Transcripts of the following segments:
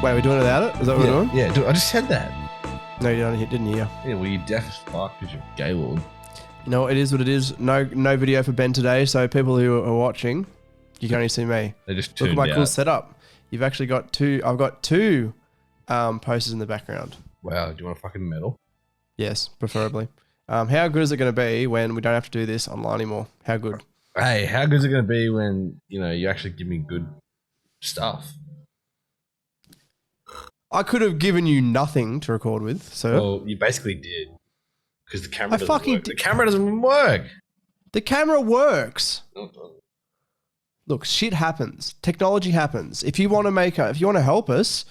Wait, we're doing it without it? Is that what we're doing? Yeah, dude, I just said that. No, you didn't hear. Yeah, well, you deaf as fuck because you're a gay lord. You know, it is what it is. No video for Ben today, so people who are watching, you can only see me. They just Look tuned at my out. cool setup. You've actually got two. I've got two posters in the background. Wow, do you want a fucking medal? Yes, preferably. How good is it going to be when we don't have to do this online anymore? How good? Hey, how good is it going to be when, you actually give me good stuff? I could have given you nothing to record with, sir. Well, you basically did. Because the camera doesn't work. The camera doesn't work. The camera works. No, it doesn't. Look, shit happens. Technology happens. If you want to help us,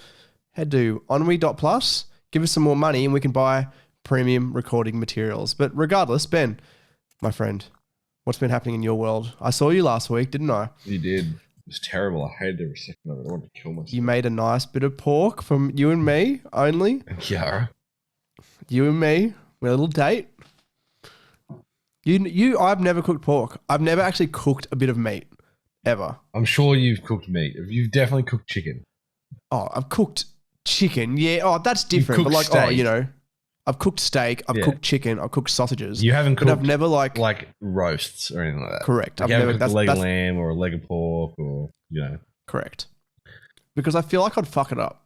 head to Ennui.plus, give us some more money and we can buy premium recording materials. But regardless, Ben, my friend, what's been happening in your world? I saw you last week, didn't I? You did. It was terrible. I hated every second of it. I wanted to kill myself. You made a nice bit of pork from you and me only. And Kiara. You and me. We had a little date. I've never cooked pork. I've never actually cooked a bit of meat. Ever. I'm sure you've cooked meat. You've definitely cooked chicken. Oh, I've cooked chicken. Yeah. Oh, that's different. But like, steak. I've cooked steak. I've cooked chicken. I've cooked sausages. You haven't cooked. But I've never like roasts or anything like that. Correct. Like, I've never cooked a leg of lamb or a leg of pork or Correct. Because I feel like I'd fuck it up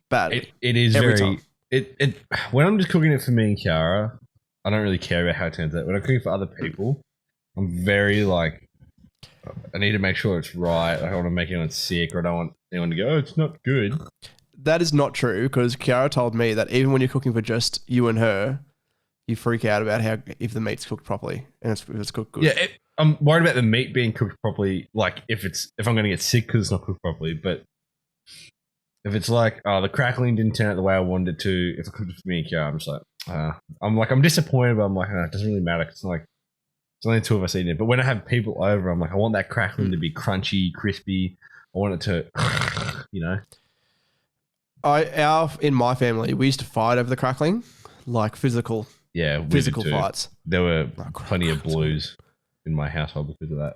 bad. It is every very. time. It when I'm just cooking it for me and Kiara, I don't really care about how it turns out. When I'm cooking for other people, I'm very like, I need to make sure it's right. I don't want to make anyone sick, or I don't want anyone to go, oh, it's not good. That is not true, because Kiara told me that even when you're cooking for just you and her, you freak out about if the meat's cooked properly and if it's cooked good. Yeah, I'm worried about the meat being cooked properly. Like if I'm going to get sick because it's not cooked properly, but if it's like, oh, the crackling didn't turn out the way I wanted it to, if I cooked it for me and Kiara, I'm just like, I'm disappointed, but I'm like, it doesn't really matter. It's like, it's only two of us eating it. But when I have people over, I'm like, I want that crackling to be crunchy, crispy. I want it to, In my family, we used to fight over the crackling, like physical fights. There were plenty of blues in my household because of that.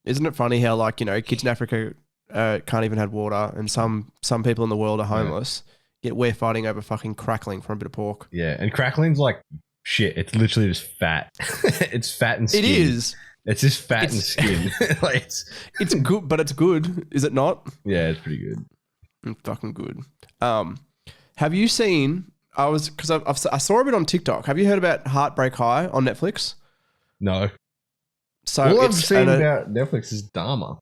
Isn't it funny how kids in Africa can't even have water, and some people in the world are homeless, yet we're fighting over fucking crackling for a bit of pork. Yeah, and crackling's like shit. It's literally just fat. It's fat and skin. It is. It's just fat and skin. Like it's good, but it's good, is it not? Yeah, it's pretty good. It's fucking good. Have you seen? I saw a bit on TikTok. Have you heard about Heartbreak High on Netflix? No. So all I've seen about Netflix is Dahmer.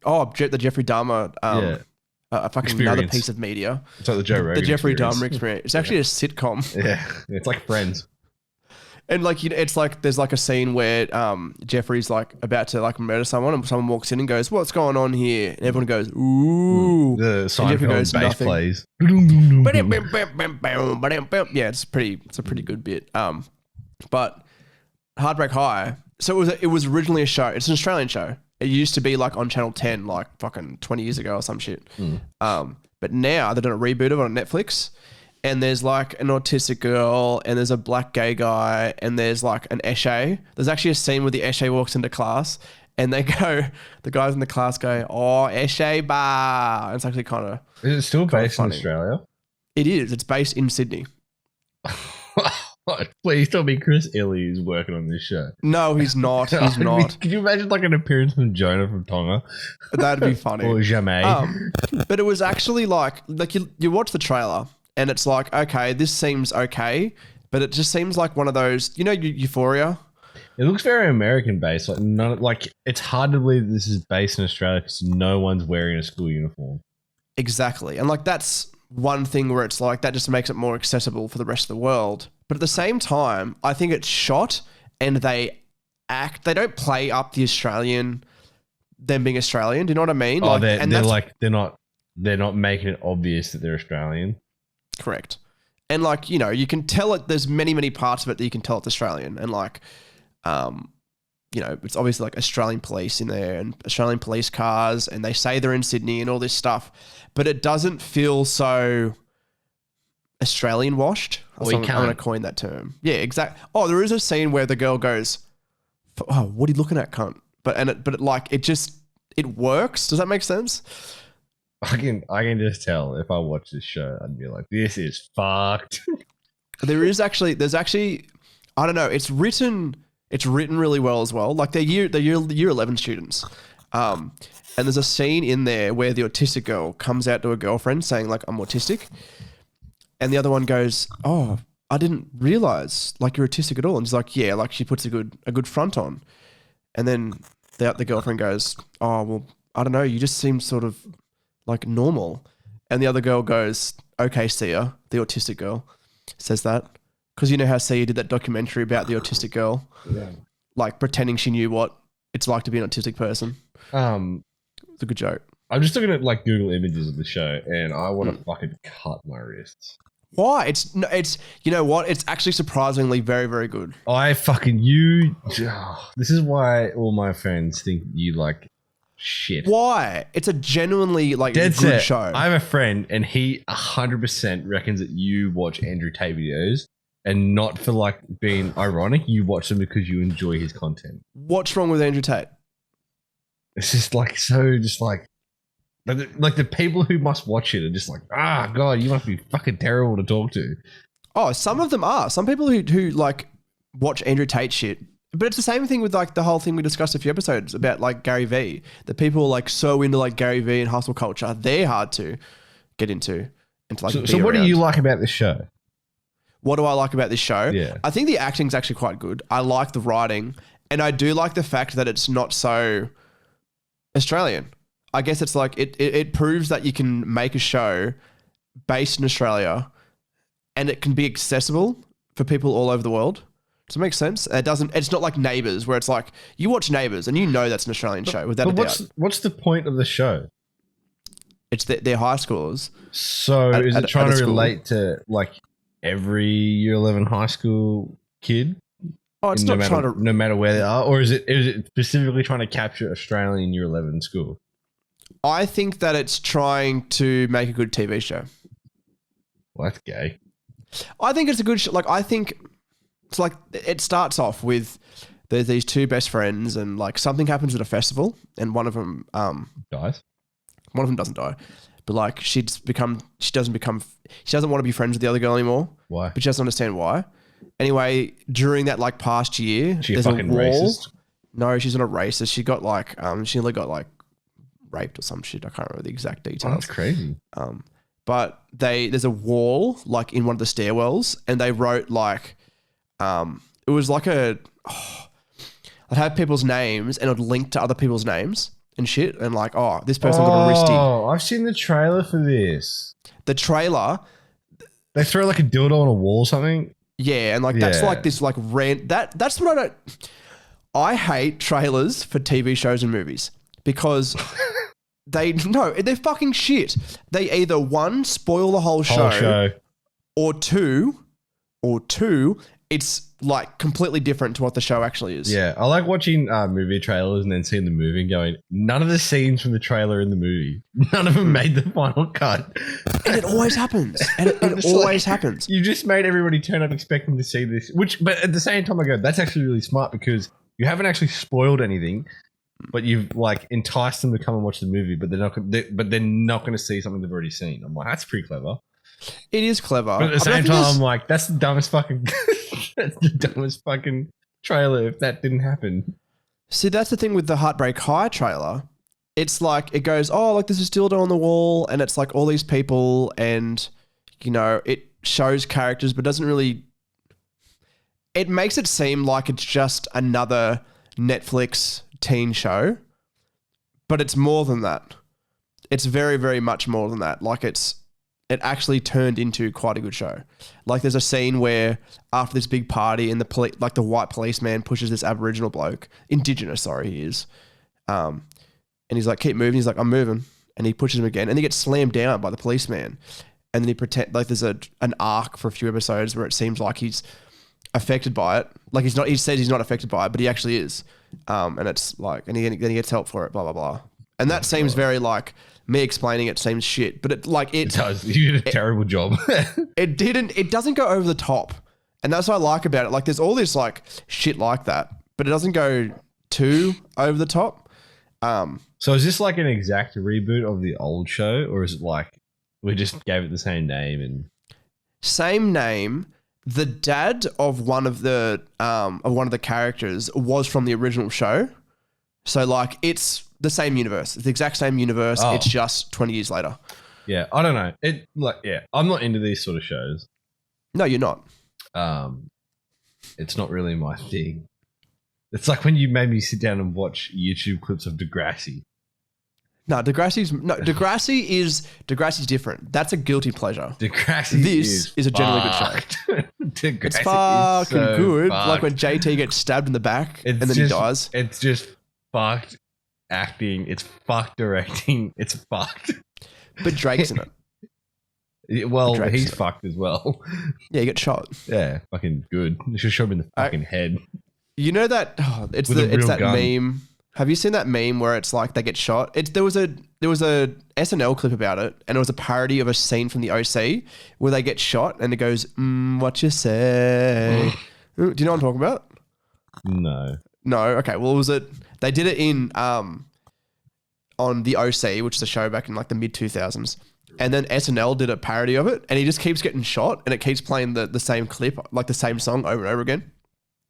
Oh, the Jeffrey Dahmer. Fucking experience. Another piece of media. It's like the Joe Rogan. The Jeffrey experience. Dahmer experience. It's actually a sitcom. Yeah, it's like Friends. And it's like there's like a scene where Jeffrey's like about to like murder someone, and someone walks in and goes, "What's going on here?" And everyone goes, "Ooh." The Seinfeld bass plays. Yeah, it's a pretty good bit. But Heartbreak High. So it was originally a show. It's an Australian show. It used to be like on Channel 10 like fucking 20 years ago or some shit. But now they're doing a reboot of it on Netflix. And there's like an autistic girl, and there's a black gay guy, and there's like an eshe. There's actually a scene where the eshe walks into class, and the guys in the class go, "Oh, eshe bar." And it's actually kind of. Is it still based in Australia? It is. It's based in Sydney. Please tell me Chris Illy is working on this show. No, he's not. He's not. Could you imagine like an appearance from Jonah from Tonga? That'd be funny. Or Jamais. But it was actually like you watch the trailer. And it's like, okay, this seems okay, but it just seems like one of those, Euphoria. It looks very American based. Like it's hard to believe this is based in Australia because no one's wearing a school uniform. Exactly, and like that's one thing where it's like that just makes it more accessible for the rest of the world. But at the same time, I think it's shot and they don't play up the Australian, them being Australian. Do you know what I mean? Oh, they're not making it obvious that they're Australian. Correct. And like, you can tell it, there's many, many parts of it that you can tell it's Australian. And like, it's obviously like Australian police in there and Australian police cars, and they say they're in Sydney and all this stuff, but it doesn't feel so Australian washed. I'm going to coin that term. Yeah, exactly. Oh, there is a scene where the girl goes, "Oh, what are you looking at, cunt?" But it works. Does that make sense? I can just tell if I watch this show, I'd be like, this is fucked. There's actually, I don't know. It's written really well as well. Like they're year 11 students. And there's a scene in there where the autistic girl comes out to her girlfriend saying like, I'm autistic. And the other one goes, oh, I didn't realize like you're autistic at all. And she's like, yeah, like she puts a good front on. And then the girlfriend goes, oh, well, I don't know. You just seem sort of like normal. And the other girl goes, okay, Sia, the autistic girl says that. Because you know how Sia did that documentary about the autistic girl, like pretending she knew what it's like to be an autistic person. It's a good joke. I'm just looking at like Google images of the show, and I want to fucking cut my wrists. Why? It's you know what? It's actually surprisingly very, very good. This is why all my friends think you like shit. Why? It's a genuinely like Dead good set. show. I have a friend, and he 100% reckons that you watch Andrew Tate videos, and not for like being ironic. You watch them because you enjoy his content. What's wrong with Andrew Tate? It's just like like the people who must watch it are just like, God, you must be fucking terrible to talk to. Oh, some of them are. Some people who like watch Andrew Tate shit. But it's the same thing with like the whole thing we discussed a few episodes about like Gary Vee. The people are like so into like Gary Vee and hustle culture. They're hard to get into. And to, like, so what do you like about this show? What do I like about this show? Yeah. I think the acting's actually quite good. I like the writing. And I do like the fact that it's not so Australian. I guess it's like it proves that you can make a show based in Australia and it can be accessible for people all over the world. Does it make sense? It's not like Neighbours where it's like you watch Neighbours and you know that's an Australian show without a doubt. What's the point of the show? It's they're high schoolers. So is it trying to relate to like every year 11 high school kid? Oh, it's not trying to... No matter where they are? Or is it specifically trying to capture Australian year 11 school? I think that it's trying to make a good TV show. Well, that's gay. I think it's a good show. Like, I think it's like it starts off with there's these two best friends and like something happens at a festival and one of them dies. One of them doesn't die. But like she doesn't want to be friends with the other girl anymore. Why? But she doesn't understand why. Anyway, during that like past year, there's a wall. Racist? No, she's not a racist. She got like she only got like raped or some shit. I can't remember the exact details. Oh, that's crazy. But there's a wall like in one of the stairwells, and they wrote like it was like I'd have people's names and it'd link to other people's names and shit, and like, oh, this person got a wristy. Oh, I've seen the trailer for this. The trailer. They throw like a dildo on a wall or something. Yeah, and like that's like this like rant. That's what I don't. I hate trailers for TV shows and movies because they're fucking shit. They either one spoil the whole show. Or two, it's like completely different to what the show actually is. Yeah, I like watching movie trailers and then seeing the movie and going, none of the scenes from the trailer in the movie, none of them made the final cut. And it always happens. And it always happens. You just made everybody turn up expecting to see this. But at the same time, I go, that's actually really smart because you haven't actually spoiled anything, but you've like enticed them to come and watch the movie, but they're not going to see something they've already seen. I'm like, that's pretty clever. It is clever. But at the same time, I'm like, that's the dumbest fucking that's the dumbest fucking trailer if that didn't happen. See, that's the thing with the Heartbreak High trailer. It's like, it goes, oh, like there's a dildo on the wall and it's like all these people and, you know, it shows characters but doesn't really... It makes it seem like it's just another Netflix teen show, but it's more than that. It's very, very much more than that. Like it actually turned into quite a good show. Like there's a scene where after this big party and the white policeman pushes this Aboriginal bloke, Indigenous, sorry, he is. And he's like, keep moving. He's like, I'm moving. And he pushes him again and he gets slammed down by the policeman. And then there's an arc for a few episodes where it seems like he's affected by it. Like he says he's not affected by it, but he actually is. And it's like, and then he gets help for it, blah, blah, blah. And that seems very like, me explaining it seems shit, but it does. You did a terrible job. It doesn't go over the top. And that's what I like about it. Like there's all this like shit like that, but it doesn't go too over the top. So is this like an exact reboot of the old show, or is it like we just gave it the same name and same name? The dad of one of the characters was from the original show, so like it's the same universe. It's the exact same universe. Oh. It's just 20 years later. Yeah, I don't know. I'm not into these sort of shows. No, you're not. It's not really my thing. It's like when you made me sit down and watch YouTube clips of Degrassi. No, Degrassi's different. That's a guilty pleasure. Degrassi is a genuinely good show. Degrassi It's fucking so good. fucked. Like when JT gets stabbed in the back and then he dies. It's just fucked acting. It's fucked directing. It's fucked. But Drake's in it. Well, Drake's he's in it. fucked as well. Yeah, he gets shot. Yeah, fucking good. They should show him in the fucking head. You know that it's With a real that gun. meme. Have you seen that meme where it's like they get shot? There was a SNL clip about it, and it was a parody of a scene from the OC where they get shot, and it goes, "What you say?" Do you know what I'm talking about? No. No. Okay. Well, they did it in on the OC, which is a show back in like the mid 2000s, and then SNL did a parody of it, and he just keeps getting shot, and it keeps playing the same clip, like the same song over and over again.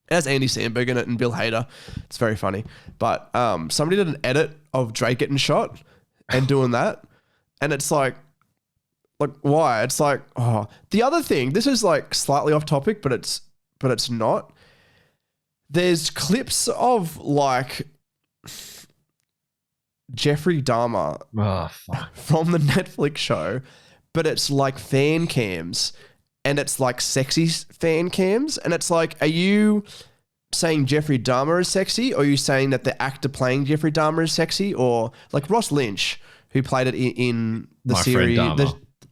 It has Andy Samberg in it and Bill Hader. It's very funny. But somebody did an edit of Drake getting shot and doing that. And it's like why? It's like, the other thing, this is like slightly off topic, but it's not. There's clips of like Jeffrey Dahmer from the Netflix show, but it's like fan cams. And it's like sexy fan cams. And it's like, are you saying Jeffrey Dahmer is sexy? Or are you saying that the actor playing Jeffrey Dahmer is sexy? Or like Ross Lynch, who played it in the series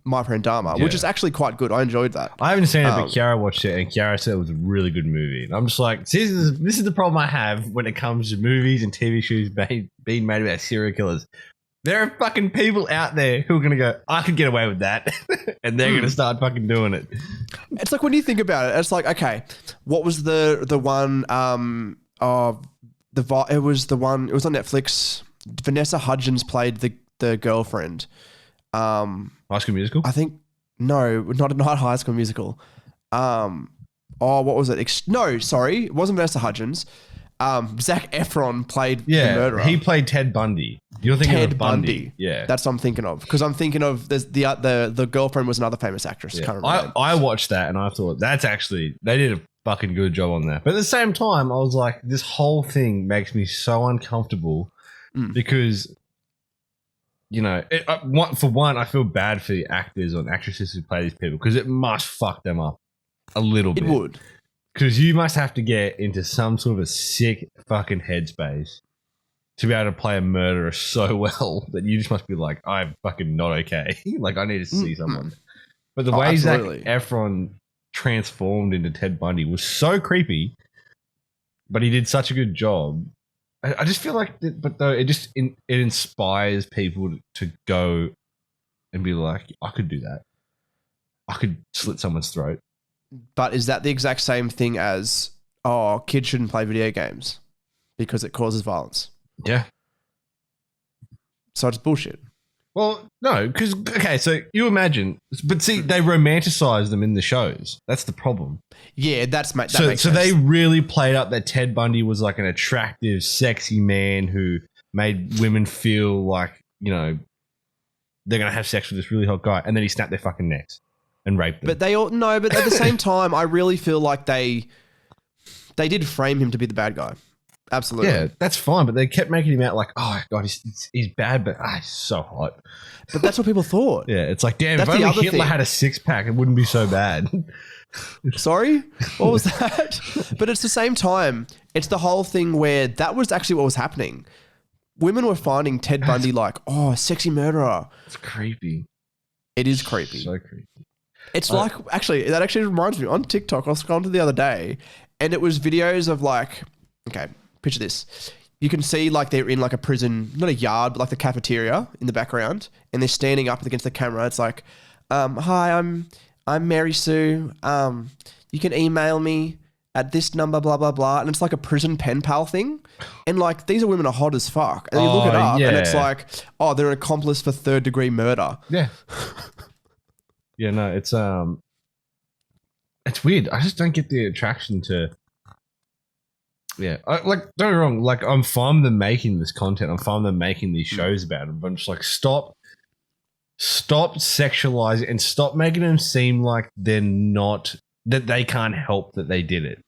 My Friend Dahmer, which is actually quite good. I enjoyed that. I haven't seen it, but Kiara watched it, and Kiara said it was a really good movie. And I'm just like, see, this is the problem I have when it comes to movies and TV shows being made about serial killers. There are fucking people out there who are going to go, I could get away with that. And they're going to start fucking doing it. It's like when you think about it, it's like, okay, what was the one, it was on Netflix. Vanessa Hudgens played the girlfriend. High School Musical? I think, no, not High School Musical. What was it? No, sorry. It wasn't Vanessa Hudgens. Zac Efron played the murderer. He played Ted Bundy. You're thinking Ted of Bundy. Yeah. That's what I'm thinking of. Because I'm thinking of the girlfriend was another famous actress. Yeah. Can't remember. I watched that and I thought they did a fucking good job on that. But at the same time, I was like, this whole thing makes me so uncomfortable because, you know, for one, I feel bad for the actors and actresses who play these people because it must fuck them up a little bit. It would. Because you must have to get into some sort of a sick fucking headspace to be able to play a murderer so well that you just must be like, I'm fucking not okay. Like, I need to see someone. But the way Zac Efron transformed into Ted Bundy was so creepy, but he did such a good job. I just feel like, it inspires people to go and be like, I could do that. I could slit someone's throat. But is that the exact same thing as, kids shouldn't play video games because it causes violence? Yeah. So it's bullshit. Well, no, because, okay, so you imagine, but see, they romanticize them in the shows. That's the problem. Yeah, that makes so sense. They really played up that Ted Bundy was like an attractive, sexy man who made women feel like, you know, they're going to have sex with this really hot guy, and then he snapped their fucking necks and raped them. But but at the same time, I really feel like they did frame him to be the bad guy. Absolutely. Yeah, that's fine, but they kept making him out like, oh god, he's bad, but he's so hot. But that's what people thought. Yeah, it's like, damn, That's if only Hitler thing. had a six-pack, it wouldn't be so bad. Sorry? What was that? But it's the same time, it's the whole thing where that was actually what was happening. Women were finding Ted Bundy like, sexy murderer. It's creepy. It is creepy. So creepy. It's like, that actually reminds me, on TikTok, I was scrolling to the other day, and it was videos of like, okay, picture this. You can see like they're in like a prison, not a yard, but like the cafeteria in the background, and they're standing up against the camera. It's like, hi, I'm Mary Sue. You can email me at this number, blah, blah, blah. And it's like a prison pen pal thing. And like, these are women are hot as fuck. And you look it up and it's like, oh, they're an accomplice for 3rd degree murder. Yeah. Yeah, no, it's weird. I just don't get the attraction to. Yeah, don't get me wrong. Like, I'm fine with them making this content. I'm fine with them making these shows about them. But I'm just like, stop sexualizing and stop making them seem like they're not, that they can't help that they did it.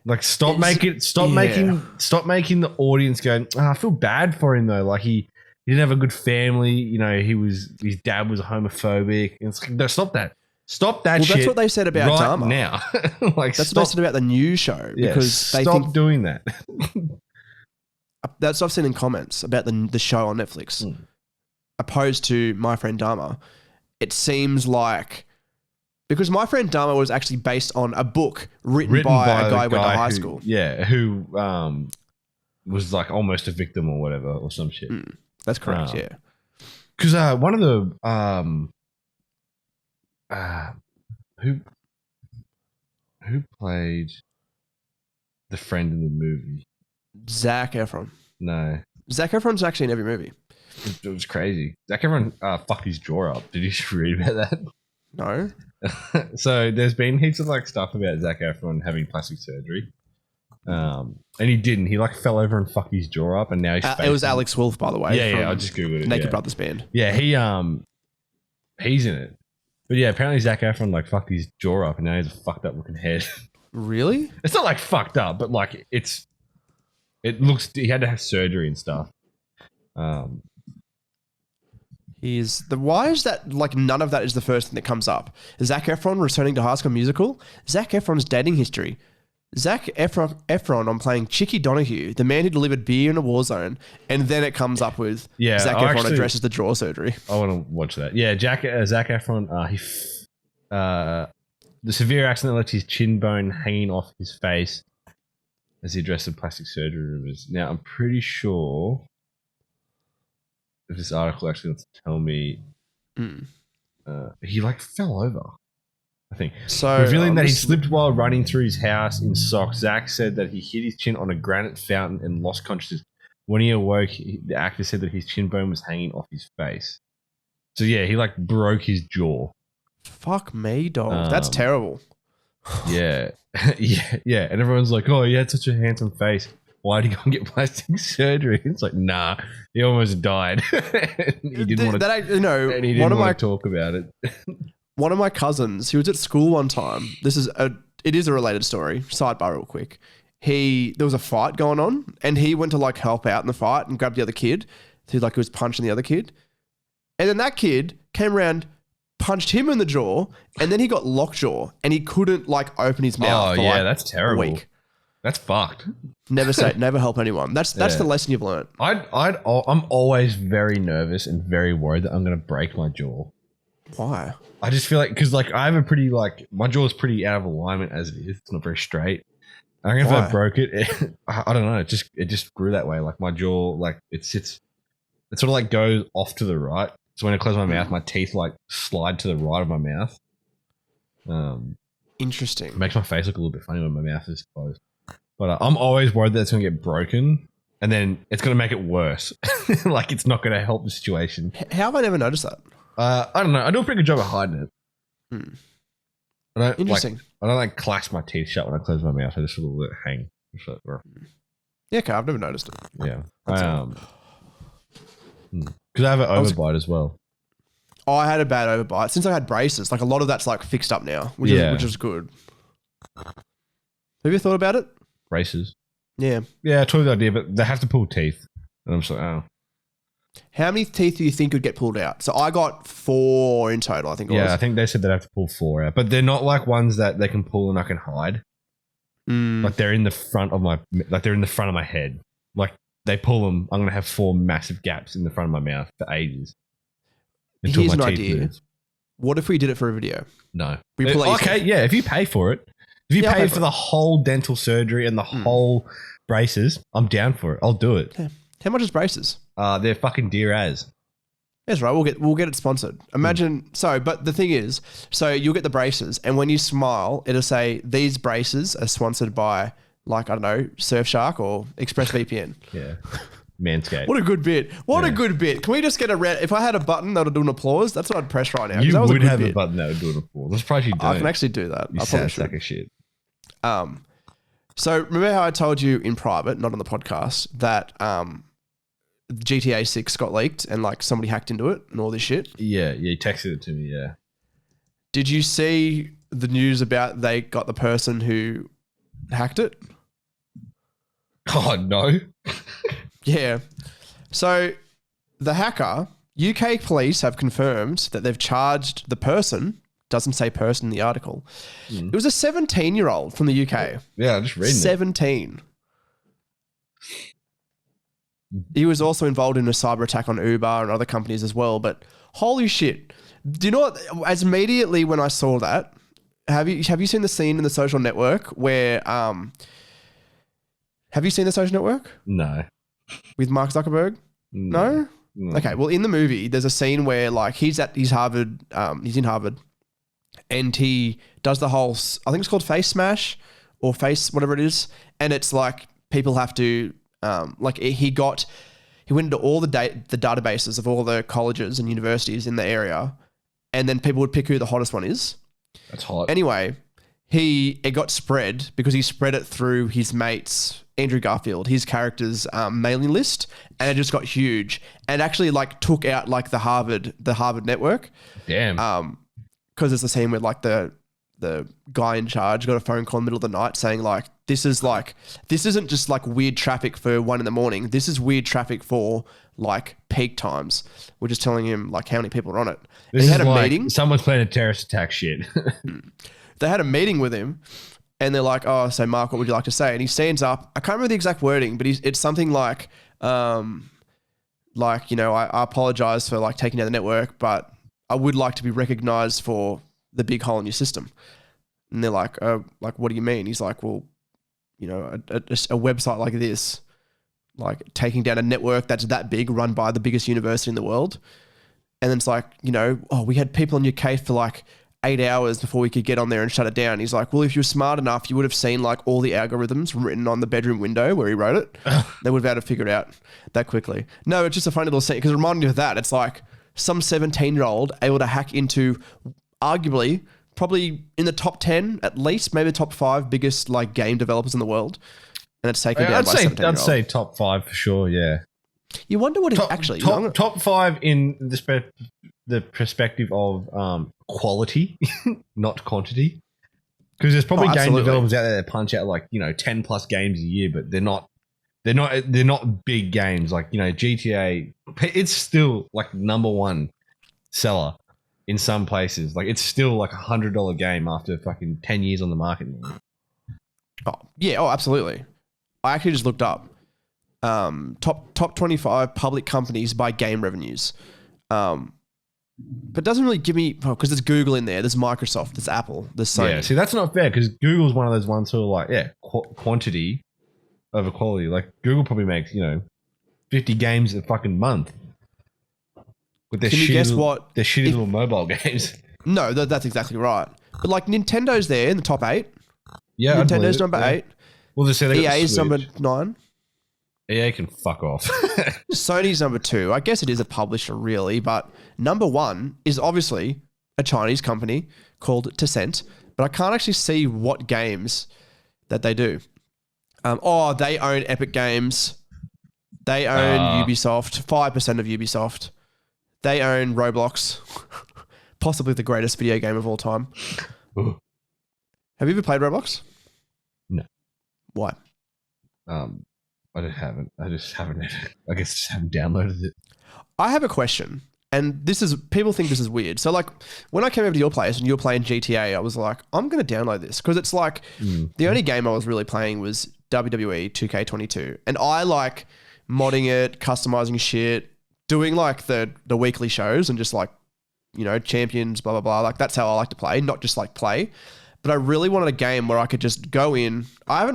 Like, stop making the audience going, oh, I feel bad for him though. Like he didn't have a good family. You know, his dad was homophobic. And it's like, no, stop that. Stop that shit. Well, that's what they said about Dahmer. Now. Like, that's what they said about the new show. Because they stop doing that. That's what I've seen in comments about the show on Netflix. Opposed to My Friend Dahmer. It seems like... Because My Friend Dahmer was actually based on a book written by a guy who went to high school. Yeah, who was like almost a victim or whatever or some shit. That's correct, yeah. Because one of the... who played the friend in the movie? Zac Efron. No. Zac Efron's actually in every movie. It was crazy. Zac Efron fucked his jaw up. Did you read about that? No. So there's been heaps of like stuff about Zac Efron having plastic surgery. And he didn't. He like fell over and fucked his jaw up, and now he's it was Alex Wolff, by the way. Yeah, I just googled it. Naked Brothers band. Yeah, he's in it. But yeah, apparently Zac Efron like fucked his jaw up, and now he has a fucked up looking head. Really? It's not like fucked up, but like it looks. He had to have surgery and stuff. Why is that like none of that is the first thing that comes up? Zac Efron returning to High School Musical. Zac Efron's dating history. Zac Efron on playing Chicky Donahue, the man who delivered beer in a war zone, and then it comes up with Zac Efron addresses the jaw surgery. I want to watch that. Yeah, Zac Efron. The severe accident left his chin bone hanging off his face as he addressed the plastic surgery rumors. Now, I'm pretty sure if this article actually wants to tell me, he like fell over. I think. So, revealing that he slipped while running through his house in socks, Zac said that he hit his chin on a granite fountain and lost consciousness. When he awoke, the actor said that his chin bone was hanging off his face. So yeah, he like broke his jaw. Fuck me, dog. That's terrible. Yeah. yeah. And everyone's like, oh, he had such a handsome face. Why did he go and get plastic surgery? It's like, nah, he almost died. He didn't want to talk about it. One of my cousins, he was at school one time. It is a related story. Sidebar real quick. There was a fight going on and he went to like help out in the fight and grabbed the other kid. He was punching the other kid. And then that kid came around, punched him in the jaw, and then he got lockjaw and he couldn't like open his mouth. Oh yeah, that's terrible. A week. That's fucked. Never help anyone. That's the lesson you've learned. I'm always very nervous and very worried that I'm going to break my jaw. Why? I just feel like, because like I have a pretty like, my jaw is pretty out of alignment as it is. It's not very straight. I reckon if I broke it, I don't know. It just grew that way. Like my jaw, like it sort of like goes off to the right. So when I close my mouth, my teeth like slide to the right of my mouth. Interesting. It makes my face look a little bit funny when my mouth is closed. But I'm always worried that it's going to get broken and then it's going to make it worse. Like it's not going to help the situation. How have I never noticed that? I don't know. I do a pretty good job of hiding it. Interesting. I don't like clasp my teeth shut when I close my mouth. I just sort of let it hang. Yeah, okay, I've never noticed it. Yeah. Because I have an overbite as well. Oh, I had a bad overbite. Since I had braces, like a lot of that's like fixed up now, which is good. Have you thought about it? Braces? Yeah. Yeah, I told you the idea, but they have to pull teeth. And I'm just like, oh. How many teeth do you think would get pulled out? So I got 4 in total, I think it was. Yeah, I think they said they'd have to pull 4 out. But they're not like ones that they can pull and I can hide. Like they're in the front of my head. Like they pull them, I'm going to have 4 massive gaps in the front of my mouth for ages. Here's an idea. What if we did it for a video? No. Okay, yeah, if you pay for it. If you pay for the whole dental surgery and the whole braces, I'm down for it. I'll do it. Okay. How much is braces? They're fucking dear as. That's right. We'll get it sponsored. Imagine but the thing is, so you'll get the braces, and when you smile, it'll say these braces are sponsored by, like, I don't know, Surfshark or ExpressVPN. Yeah. Manscaped. What a good bit. What a good bit. Can we just get a if I had a button that would do an applause, that's what I'd press right now. You that was would a have bit. a button that would do an applause. I'm surprised you don't. I can actually do that. You I probably sack should. of shit. So remember how I told you in private, not on the podcast, that GTA 6 got leaked and like somebody hacked into it and all this shit? Yeah, you texted it to me, yeah. Did you see the news about they got the person who hacked it? Oh, no. Yeah. So the hacker, UK police have confirmed that they've charged the person, doesn't say person in the article. It was a 17-year-old from the UK. Yeah, I'm just reading 17. He was also involved in a cyber attack on Uber and other companies as well. But holy shit. Do you know what? As immediately when I saw that, have you seen the scene in The Social Network where have you seen The Social Network? No. With Mark Zuckerberg? No? Okay, well in the movie there's a scene where like he's in Harvard and he does the whole, I think it's called face smash or face whatever it is, and it's like people have to he went into all the databases of all the colleges and universities in the area, and then people would pick who the hottest one is. That's hot. Anyway, it got spread because he spread it through his mates, Andrew Garfield, his character's mailing list, and it just got huge and actually like took out like the Harvard network. Damn. Because there's a scene where like the guy in charge got a phone call in the middle of the night saying like, this isn't just like weird traffic for 1 a.m. This is weird traffic for like peak times. We're just telling him like how many people are on it. This he had is a like meeting. Someone's planning a terrorist attack shit. They had a meeting with him and they're like, oh, so Mark, what would you like to say? And he stands up. I can't remember the exact wording, but it's something like, I apologize for like taking down the network, but I would like to be recognized for the big hole in your system. And they're like, what do you mean? He's like, well, a website like this, like taking down a network that's that big, run by the biggest university in the world. And then it's like, we had people on your case for like 8 hours before we could get on there and shut it down. He's like, well, if you were smart enough, you would have seen like all the algorithms written on the bedroom window where he wrote it. They would have been able to figure it out that quickly. No, it's just a funny little scene because it reminded me of that. It's like some 17-year-old able to hack into arguably probably in the top 10, at least maybe the top 5 biggest like game developers in the world. And it's taken down by 17-year-old. I'd say top 5 for sure, yeah. You wonder what top 5 in the perspective of quality, not quantity. Because there's probably game developers out there that punch out like 10 plus games a year, but they're not big games like GTA. It's still like number one seller in some places. Like it's still like $100 game after fucking 10 years on the market. Oh yeah, absolutely. I actually just looked up top 25 public companies by game revenues. But it doesn't really give me, because there's Google in there, there's Microsoft, there's Apple, there's Sony. Yeah, see, that's not fair because Google's one of those ones who are like, quantity over quality. Like Google probably makes 50 games a fucking month. With their shitty little mobile games. No, that's exactly right. But like Nintendo's there in the top 8. Yeah, Nintendo's number 8. Well, they say EA is number 9. EA can fuck off. Sony's number 2. I guess it is a publisher, really, but number 1 is obviously a Chinese company called Tencent, but I can't actually see what games that they do. They own Epic Games. They own Ubisoft, 5% of Ubisoft. They own Roblox, possibly the greatest video game of all time. Have you ever played Roblox? No. Why? I just haven't. I guess I just haven't downloaded it. I have a question, and people think this is weird. So like when I came over to your place and you were playing GTA, I was like, I'm going to download this because it's like the only game I was really playing was WWE 2K22, and I like modding it, customizing shit, doing like the weekly shows and just like champions, blah blah blah. Like that's how I like to play, not just like play. But I really wanted a game where I could just go in. I've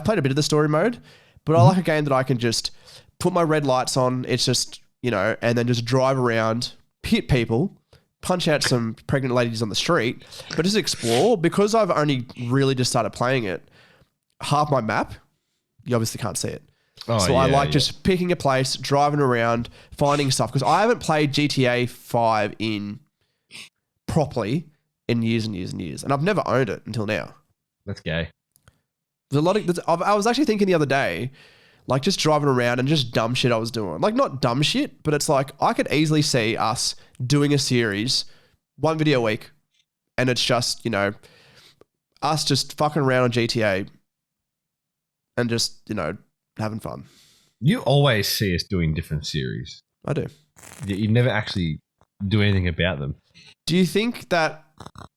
played a bit of the story mode. But I like a game that I can just put my red lights on. It's just, and then just drive around, hit people, punch out some pregnant ladies on the street, but just explore. Because I've only really just started playing it, half my map, you obviously can't see it. So I like just picking a place, driving around, finding stuff. Because I haven't played GTA 5 properly in years and years and years. And I've never owned it until now. That's gay. There's a lot of, I was actually thinking the other day, like just driving around and just dumb shit I was doing. Like not dumb shit, but it's like I could easily see us doing a series, 1 video a week. And it's just, us just fucking around on GTA and just, having fun. You always see us doing different series. I do. You never actually do anything about them. Do you think that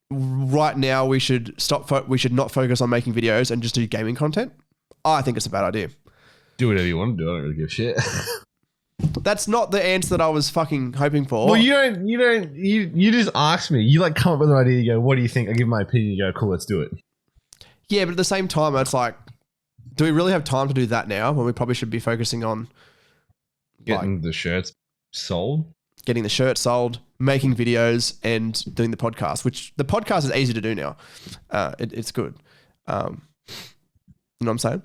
right now we should we should not focus on making videos and just do gaming content? I think it's a bad idea. Do whatever you want to do. I don't really give a shit. That's not the answer that I was fucking hoping for. Well, you just ask me. You like come up with an idea. You go, what do you think? I give my opinion. You go, cool, let's do it. Yeah, but at the same time, it's like, do we really have time to do that now when we probably should be focusing on getting the shirts sold? Getting the shirt sold, making videos, and doing the podcast, which the podcast is easy to do now. It's good. You know what I'm saying?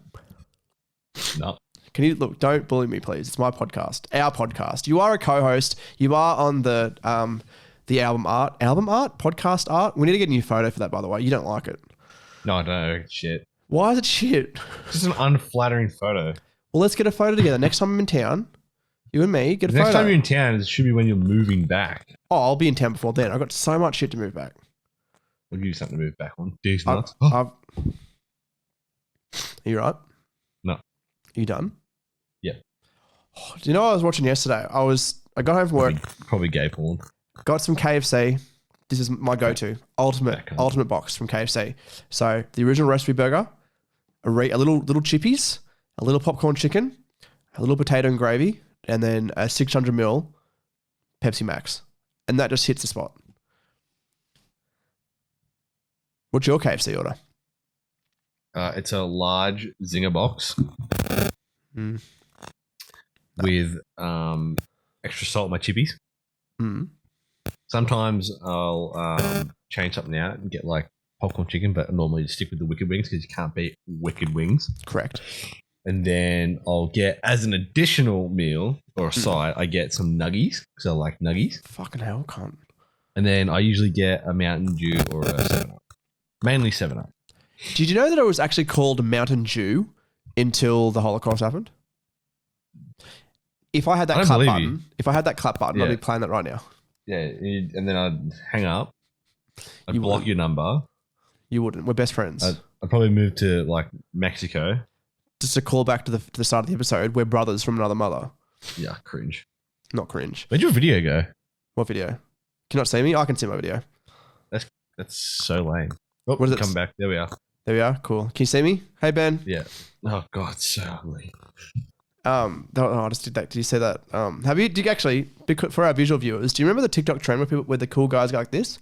No. Can you look? Don't bully me, please. It's my podcast, our podcast. You are a co-host. You are on the album art podcast art. We need to get a new photo for that, by the way. You don't like it? No, I don't. Shit. Why is it shit? Just an unflattering photo. Well, let's get a photo together. Next time I'm in town, you and me get a photo. Next time you're in town, it should be when you're moving back. Oh, I'll be in town before then. I've got so much shit to move back. We'll give you something to move back on. D's nuts. Are you right? No. Are you done? Yeah. Oh, do you know what I was watching yesterday? I got home from work. Probably gay porn. Got some KFC. This is my go-to. Ultimate box from KFC. So the original recipe burger, a little chippies, a little popcorn chicken, a little potato and gravy, and then a 600ml Pepsi Max. And that just hits the spot. What's your KFC order? It's a large zinger box with extra salt on my chippies. Sometimes I'll change something out and get like popcorn chicken, but I normally stick with the wicked wings because you can't beat wicked wings. Correct. And then I'll get, as an additional meal or a side, I get some nuggies because I like nuggies. Fucking hell, cunt. And then I usually get a Mountain Dew or a 7-Up. Mainly 7-Up. Did you know that it was actually called Mountain Dew until the Holocaust happened? If I had that clap button, I'd be playing that right now. Yeah, and then I'd hang up. I'd block your number. You wouldn't. We're best friends. I'd probably move to like Mexico. Just a call back to the start of the episode. We're brothers from another mother. Yeah, cringe. Not cringe. Where'd your video go? What video? Can you not see me? I can see my video. That's so lame. Oh, what is it? Come back. There we are. There we are. Cool. Can you see me? Hey, Ben. Yeah. Oh, God, so ugly. I just did that. Did you say that? Do you actually, for our visual viewers, do you remember the TikTok trend where the cool guys go like this?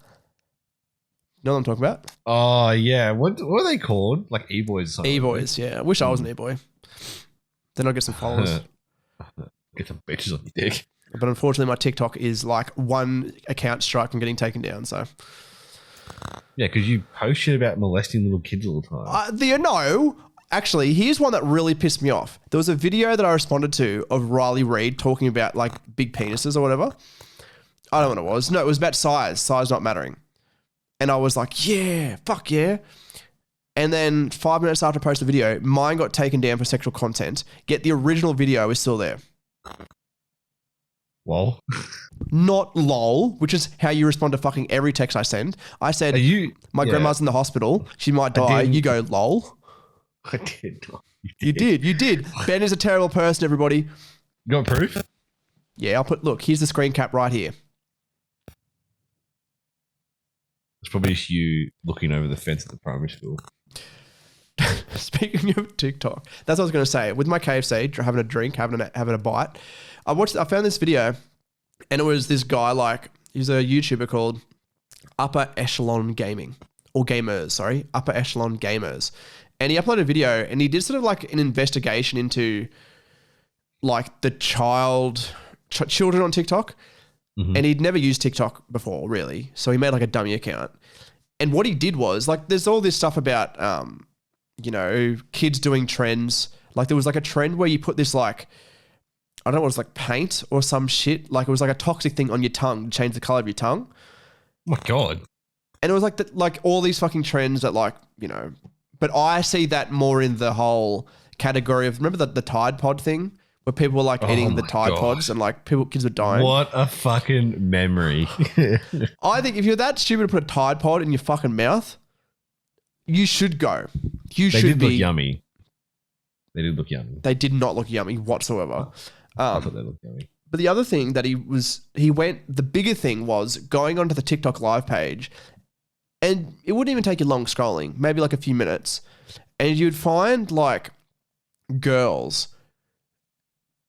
You know what I'm talking about? Oh, yeah. What are they called? Like e-boys or something? E-boys, yeah. I wish I was an e-boy. Then I'll get some followers. Get some bitches on your dick. But unfortunately, my TikTok is like one account strike from getting taken down, so... Yeah, because you post shit about molesting little kids all the time. Actually, here's one that really pissed me off. There was a video that I responded to of Riley Reid talking about like big penises or whatever. I don't know what it was. No, it was about size not mattering. And I was like, yeah, fuck yeah. And then 5 minutes after I posted the video, mine got taken down for sexual content, yet the original video is still there. Lol. Not lol, which is how you respond to fucking every text I send. I said, my grandma's in the hospital. She might die. You go, lol. I did not. You did. Ben is a terrible person, everybody. You got proof? Yeah, look, here's the screen cap right here. It's probably just you looking over the fence at the primary school. Speaking of TikTok, that's what I was going to say. With my KFC, having a drink, having a bite, I found this video, and it was this guy, he's a YouTuber called Upper Echelon Gaming, or Gamers, sorry, Upper Echelon Gamers. And he uploaded a video, and he did sort of like an investigation into like the child children on TikTok, Mhm. and he'd never used TikTok before, really. So he made like a dummy account. And what he did was like, there's all this stuff about, kids doing trends. Like there was like a trend where you put this like, I don't know, it was like paint or some shit. Like it was like a toxic thing on your tongue to change the color of your tongue. Oh my God. And it was like all these fucking trends that like, but I see that more in the whole category of, remember the Tide Pod thing where people were like eating the Tide Pods and like kids were dying. What a fucking memory. I think if you're that stupid to put a Tide Pod in your fucking mouth, you should go. They did look yummy. They did look yummy. They did not look yummy whatsoever. I thought they looked yummy. But the other thing that the bigger thing was going onto the TikTok live page, and it wouldn't even take you long scrolling, maybe like a few minutes, and you'd find like girls,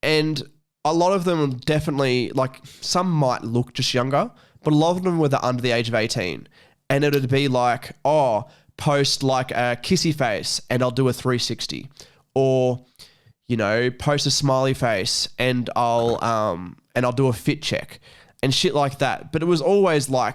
and a lot of them definitely, like some might look just younger, but a lot of them were under the age of 18, and it would be like, oh, post like a kissy face and I'll do a 360, or post a smiley face and I'll do a fit check and shit like that. But it was always like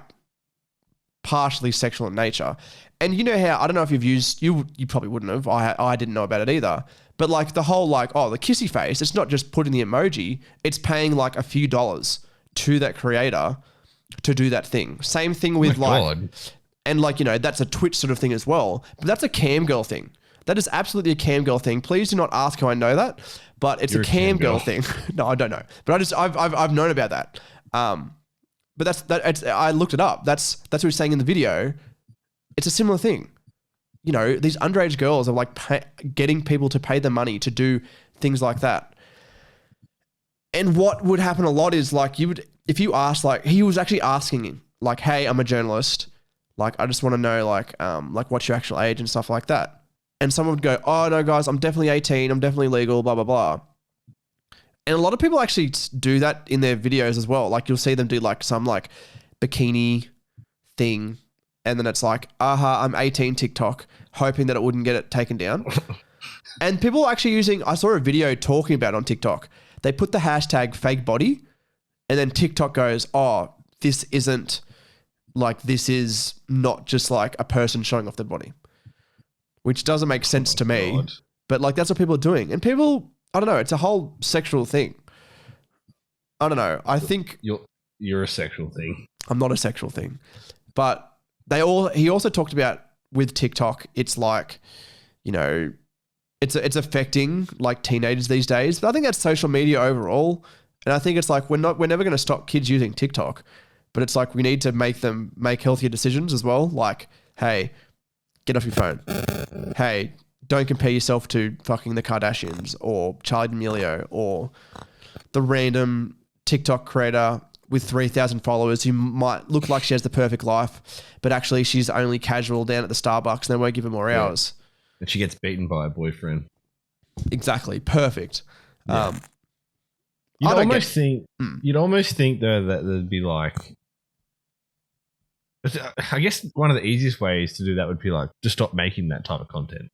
partially sexual in nature. And you know how, I don't know if you've used, you probably wouldn't have, I didn't know about it either. But like the whole like, oh, the kissy face, it's not just putting the emoji, it's paying like a few dollars to that creator to do that thing. Same thing with God. And like, that's a Twitch sort of thing as well. But that's a cam girl thing. That is absolutely a cam girl thing. Please do not ask how I know that, but it's a cam girl thing. No, I don't know. But I've known about that. But I looked it up. That's what he's saying in the video. It's a similar thing. These underage girls are like getting people to pay them money to do things like that. And what would happen a lot is like if you ask, like he was actually asking him like, hey, I'm a journalist. Like, I just want to know like what's your actual age and stuff like that. And someone would go, oh no guys, I'm definitely 18. I'm definitely legal, blah, blah, blah. And a lot of people actually do that in their videos as well. Like you'll see them do like some like bikini thing. And then it's like, I'm 18 TikTok, hoping that it wouldn't get it taken down. And people are actually I saw a video talking about it on TikTok. They put the hashtag fake body and then TikTok goes, oh, this is not just like a person showing off their body, which doesn't make sense to me. God. But like, that's what people are doing. And people, I don't know, it's a whole sexual thing. I don't know. I think you're a sexual thing. I'm not a sexual thing, but he also talked about with TikTok, it's like, it's affecting like teenagers these days. But I think that's social media overall. And I think it's like, we're never going to stop kids using TikTok, but it's like, we need to make them make healthier decisions as well. Like, hey, get off your phone. Hey, don't compare yourself to fucking the Kardashians or Charli D'Amelio or the random TikTok creator with 3,000 followers who might look like she has the perfect life, but actually she's only casual down at the Starbucks and they won't give her more hours. And she gets beaten by a boyfriend. Exactly. Perfect. Yeah. You'd almost think though that there'd be like, I guess one of the easiest ways to do that would be like, just stop making that type of content.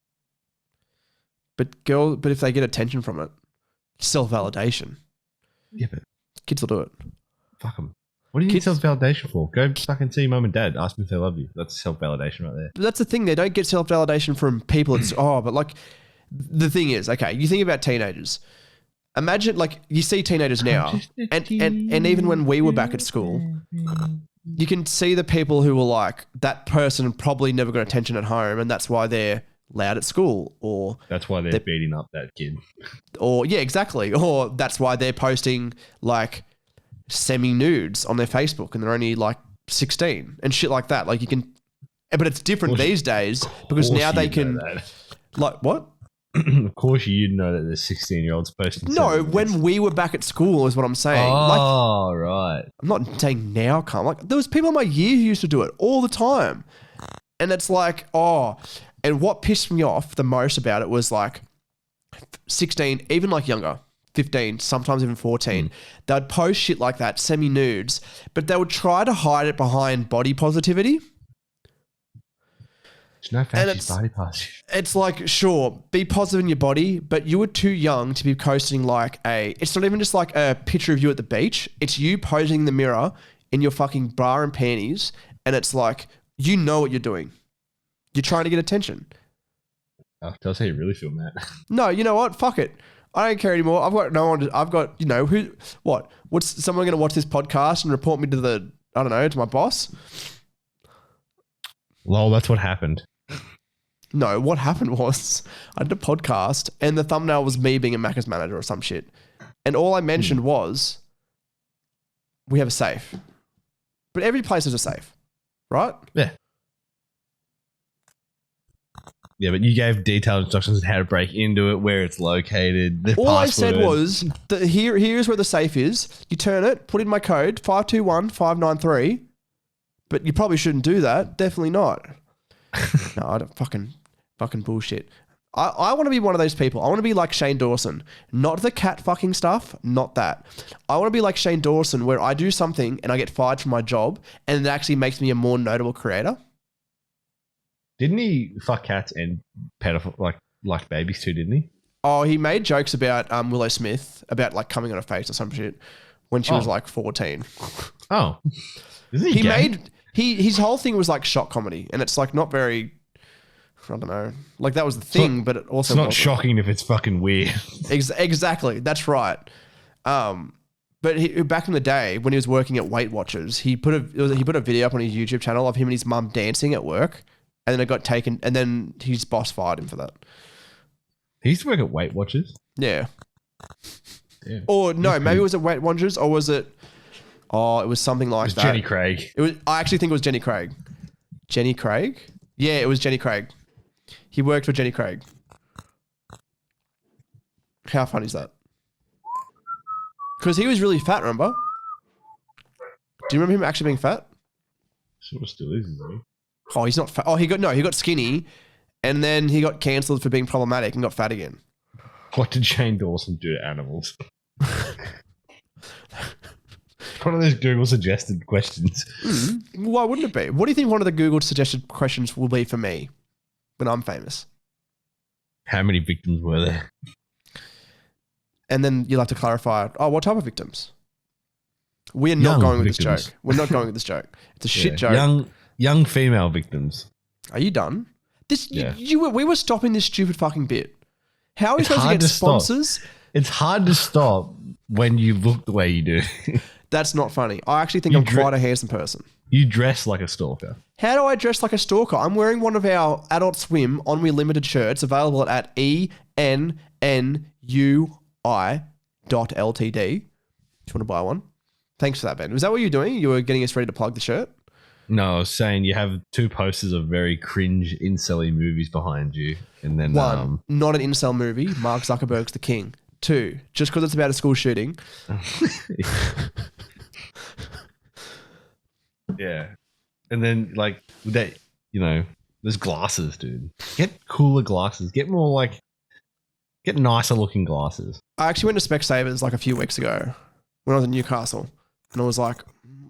But if they get attention from it, self-validation. Yeah, but kids will do it. Fuck them. What do you need self-validation for? Go fucking see mum and dad. Ask them if they love you. That's self-validation right there. But that's the thing. They don't get self-validation from people. It's, but like, the thing is, okay, you think about teenagers. Imagine, like, you see teenagers now, and even when we were back at school, you can see the people who were like, that person probably never got attention at home, and that's why they're loud at school, or that's why they're beating up that kid. Or, yeah, exactly. Or that's why they're posting, like, semi-nudes on their Facebook and they're only like 16 and shit like that. Like you can, but it's different these days because now they can, like, what? Of course you'd know that there's 16-year-olds posting. No, when we were back at school is what I'm saying. Oh, like, right. I'm not saying now, can't. Like, there was people in my year who used to do it all the time. And it's like, and what pissed me off the most about it was like 16, even like younger, 15, sometimes even 14. They'd post shit like that, semi-nudes, but they would try to hide it behind body positivity. No fancy party pass. It's like, sure, be positive in your body, but you were too young to be posting like it's not even just like a picture of you at the beach. It's you posing in the mirror in your fucking bra and panties. And it's like, you know what you're doing. You're trying to get attention. Oh, tell us how you really feel, Matt. No, you know what? Fuck it. I don't care anymore. I've got no one. I've got, what's someone going to watch this podcast and report me to to my boss? Lol, that's what happened. No, what happened was I did a podcast and the thumbnail was me being a Macca's manager or some shit. And all I mentioned was we have a safe. But every place has a safe, right? Yeah. Yeah, but you gave detailed instructions on how to break into it, where it's located, the all password. I said was, here's where the safe is. You turn it, put in my code, 521593. But you probably shouldn't do that. Definitely not. No, I don't fucking bullshit. I want to be one of those people. I want to be like Shane Dawson. Not the cat fucking stuff. Not that. I want to be like Shane Dawson where I do something and I get fired from my job and it actually makes me a more notable creator. Didn't he fuck cats and pedophile like babies too, didn't he? Oh, he made jokes about Willow Smith about like coming on her face or some shit when she was like 14. Oh. Isn't he gay? His whole thing was like shock comedy and it's like not very, I don't know. Like that was the thing, but it also it's not shocking if it's fucking weird. Exactly. That's right. But back in the day when he was working at Weight Watchers, he put a video up on his YouTube channel of him and his mum dancing at work, and then it got taken, and then his boss fired him for that. He used to work at Weight Watchers. Yeah. Yeah. Or no, maybe it was at Weight Watchers, or was it? Oh, it was something like that. Jenny Craig. It was. I actually think it was Jenny Craig. Jenny Craig? Yeah, it was Jenny Craig. He worked for Jenny Craig. How funny is that? Because he was really fat, remember? Do you remember him actually being fat? Sort of still is, isn't he? Oh, he's not fat. Oh, he got skinny and then he got cancelled for being problematic and got fat again. What did Shane Dawson do to animals? One of those Google suggested questions. Why wouldn't it be? What do you think one of the Google suggested questions will be for me when I'm famous? How many victims were there? And then you'll have to clarify, what type of victims? We're not going with this joke. We're not going with this joke. It's a shit joke. Young female victims. Are you done? We were stopping this stupid fucking bit. How are we supposed to get sponsors? It's hard to stop when you look the way you do. That's not funny. I actually think I'm quite a handsome person. You dress like a stalker. How do I dress like a stalker? I'm wearing one of our Adult Swim Ennui limited shirts available at ENNUI.LTD. Do you want to buy one? Thanks for that, Ben. Was that what you were doing? You were getting us ready to plug the shirt? No, I was saying you have two posters of very cringe incel-y movies behind you. And then one, not an incel movie. Mark Zuckerberg's the king. Two, just because it's about a school shooting. Yeah. And then like that, there's glasses, dude. Get cooler glasses. Get nicer looking glasses. I actually went to Specsavers like a few weeks ago when I was in Newcastle, and I was like,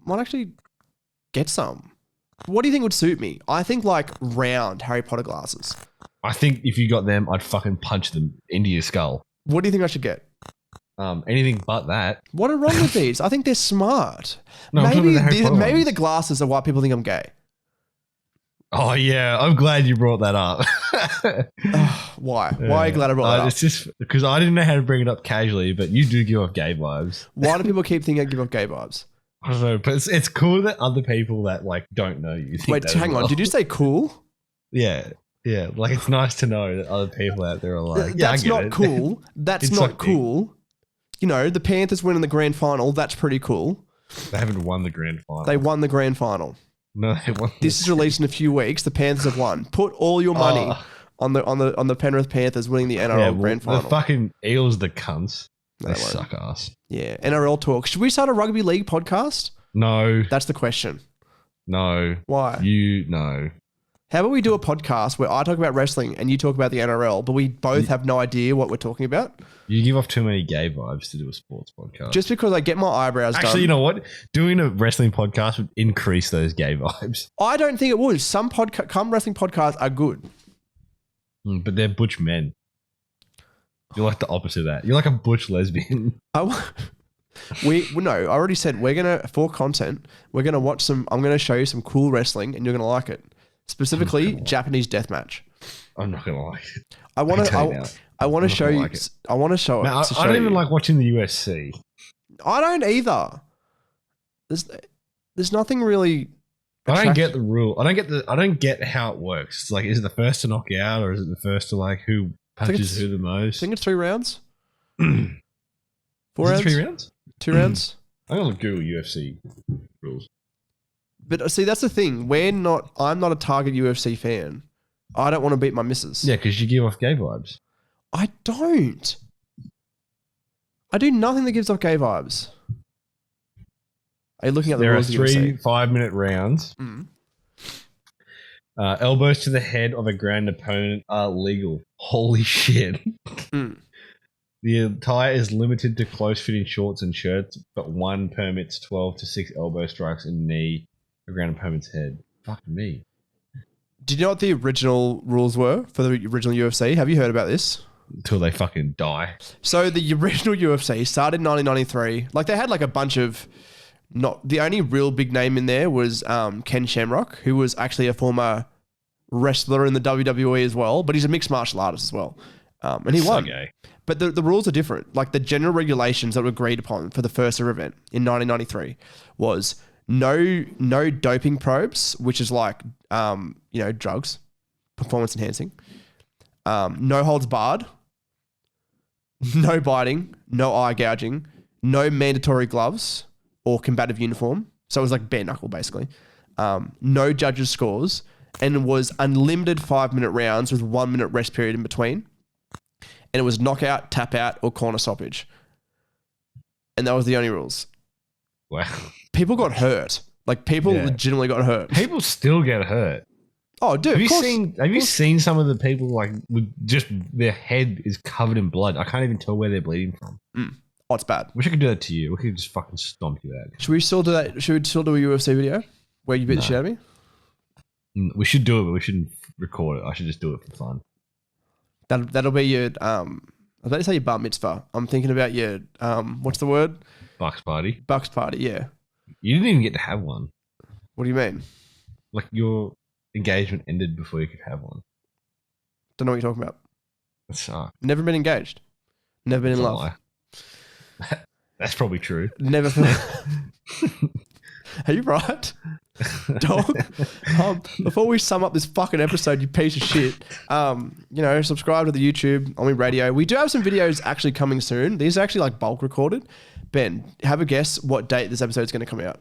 might actually get some. What do you think would suit me? I think like round Harry Potter glasses. I think if you got them, I'd fucking punch them into your skull. What do you think I should get? Anything but that. What are wrong with these? I think they're smart. No, maybe the glasses are why people think I'm gay. Oh yeah, I'm glad you brought that up. Why? Why are you glad I brought that up? It's just because I didn't know how to bring it up casually, but you do give off gay vibes. Why do people keep thinking I give off gay vibes? I don't know, but it's cool that other people that like don't know you think. Wait, hang on. Did you say cool? Yeah. Yeah, like it's nice to know that other people out there are like, that's not cool. That's not cool. The Panthers winning the grand final. That's pretty cool. They haven't won the grand final. They won the grand final. No, they won. This is released in a few weeks. The Panthers have won. Put all your money on the Penrith Panthers winning the NRL grand final. The fucking Eels, the cunts. They suck ass. Yeah, NRL talk. Should we start a rugby league podcast? No. That's the question. No. Why? No. How about we do a podcast where I talk about wrestling and you talk about the NRL, but we both have no idea what we're talking about? You give off too many gay vibes to do a sports podcast. Just because I get my eyebrows done. Actually, you know what? Doing a wrestling podcast would increase those gay vibes. I don't think it would. Some wrestling podcasts are good. But they're butch men. You're like the opposite of that. You're like a butch lesbian. No, I already said for content, we're going to watch some, I'm going to show you some cool wrestling and you're going to like it. Specifically, Japanese deathmatch. I'm not going to like it. I want to show you. I want to show it. I don't even like watching the UFC. I don't either. There's nothing really. I don't get the rule. I don't get how it works. It's like, is it the first to knock out, or is it the first to like who punches who the most? I think it's 3 rounds. 4 rounds. 3 rounds. 2 rounds. I'm gonna Google UFC rules. But see, that's the thing. I'm not a target UFC fan. I don't want to beat my missus. Yeah, because you give off gay vibes. I don't. I do nothing that gives off gay vibes. Are you looking at the rules? There are 3 5-minute rounds. Elbows to the head of a ground opponent are legal. Holy shit. The attire is limited to close-fitting shorts and shirts, but one permits 12 to 6 elbow strikes and knee around opponent's head. Fuck me. Do you know what the original rules were for the original UFC? Have you heard about this? Until they fucking die. So the original UFC started in 1993. Like they had like a bunch of... the only real big name in there was Ken Shamrock, who was actually a former wrestler in the WWE as well, but he's a mixed martial artist as well. And he won. Gay. But the rules are different. Like the general regulations that were agreed upon for the first ever event in 1993 was no doping probes, which is like, drugs, performance enhancing. No holds barred. No biting. No eye gouging. No mandatory gloves or combative uniform. So it was like bare knuckle basically. No judges' scores, and it was unlimited 5-minute rounds with 1 minute rest period in between. And it was knockout, tap out, or corner stoppage. And that was the only rules. Wow. People got hurt. Like people legitimately got hurt. People still get hurt. Oh, dude. Have you seen some of the people like with just their head is covered in blood? I can't even tell where they're bleeding from. Oh, it's bad. Wish I could do that to you. We could just fucking stomp you out. Should we still do that? Should we still do a UFC video where you beat the shit out of me? We should do it, but we shouldn't record it. I should just do it for fun. That'll be your I was about to say your bar mitzvah. I'm thinking about your what's the word? Bucks party. Bucks party, yeah. You didn't even get to have one. What do you mean? Like your engagement ended before you could have one. Don't know what you're talking about. That sucks. Never been engaged. Never been in love. That's probably true. Never. Are you right? Dog. Before we sum up this fucking episode, you piece of shit, subscribe to the YouTube, Ennui Radio. We do have some videos actually coming soon. These are actually like bulk recorded. Ben, have a guess what date this episode is going to come out.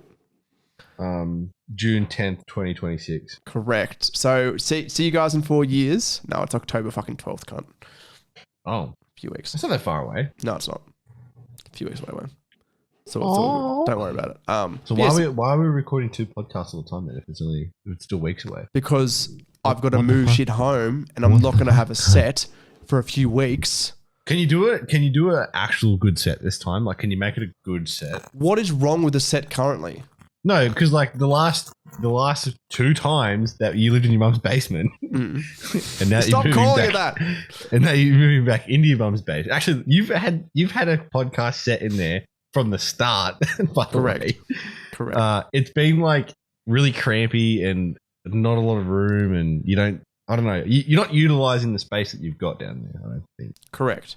June 10th, 2026. Correct. So see you guys in 4 years. No, it's October fucking 12th, cunt. Oh. A few weeks. It's not that far away. No, it's not. A few weeks away, man. So it's all good. Don't worry about it. So why are we recording 2 podcasts all the time then if it's still weeks away? Because I've got to move shit home and I'm not going to have a set for a few weeks. Can you do it? Can you do an actual good set this time? Like, can you make it a good set? What is wrong with the set currently? No, because like the last 2 times that you lived in your mum's basement, and now stop calling it that. And now you're moving back into your mum's basement. Actually, you've had a podcast set in there from the start. By the way, correct. It's been like really crampy and not a lot of room, and you don't. I don't know. You're not utilizing the space that you've got down there. I don't think. Correct.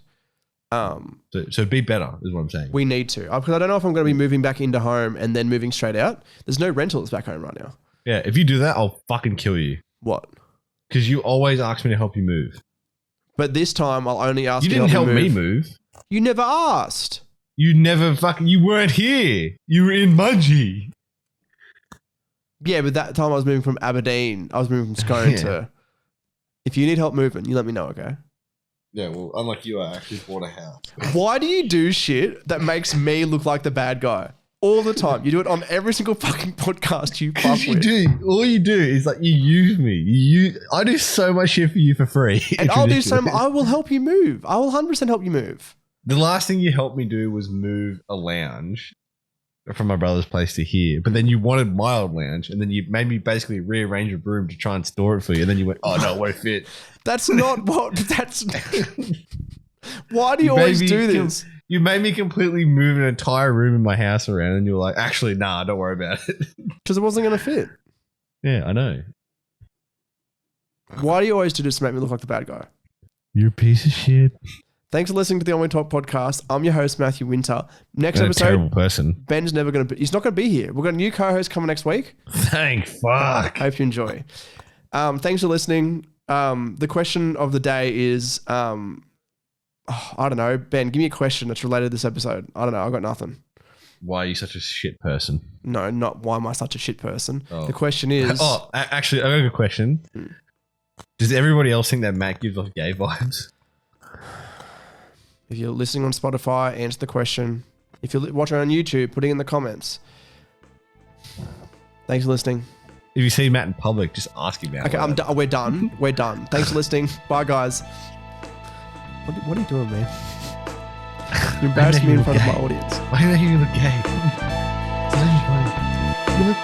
So be better is what I'm saying. We need to, because I don't know if I'm going to be moving back into home and then moving straight out. There's no rentals back home right now. Yeah, if you do that, I'll fucking kill you. What? Because you always ask me to help you move. But this time I'll only ask you. You didn't help me move. You never asked. You never you weren't here. You were in Mudgee. Yeah, but that time I was moving from Aberdeen. I was moving from Scone to. If you need help moving, you let me know, okay? Yeah, well, unlike you, I actually bought a house. Why do you do shit that makes me look like the bad guy? all the time. You do it on every single fucking podcast you fuck You with. do. All you do is like you use me. I do so much shit for you for free. And I'll do some. I will help you move. I will 100% help you move. The last thing you helped me do was move a lounge from my brother's place to here. But then you wanted my old lounge, and then you made me basically rearrange a room to try and store it for you. And then you went, "Oh no, it won't fit." That's not what. That's. Why do you always do this? You made me completely move an entire room in my house around, and you were like, "Actually, nah, don't worry about it." Because it wasn't going to fit. Yeah, I know. Why do you always do this to make me look like the bad guy? You're a piece of shit. Thanks for listening to the Ennui Talk podcast. I'm your host, Matthew Winter. Next You're episode, a terrible person. Ben's never going to be. He's not going to be here. We've got a new co-host coming next week. Thank fuck. Hope you enjoy. Thanks for listening. The question of the day is, I don't know, Ben, give me a question that's related to this episode. I don't know. I've got nothing. Why are you such a shit person? No, not why am I such a shit person. Oh. The question is... Actually, I got a good question. Does everybody else think that Matt gives off gay vibes? If you're listening on Spotify, answer the question. If you're watching on YouTube, put it in the comments. Thanks for listening. If you see Matt in public, just ask him about it. Okay, we're done. We're done. Thanks for listening. Bye, guys. What are you doing, man? You're embarrassing me in front of my audience. Why do you think you look gay? It's funny. You look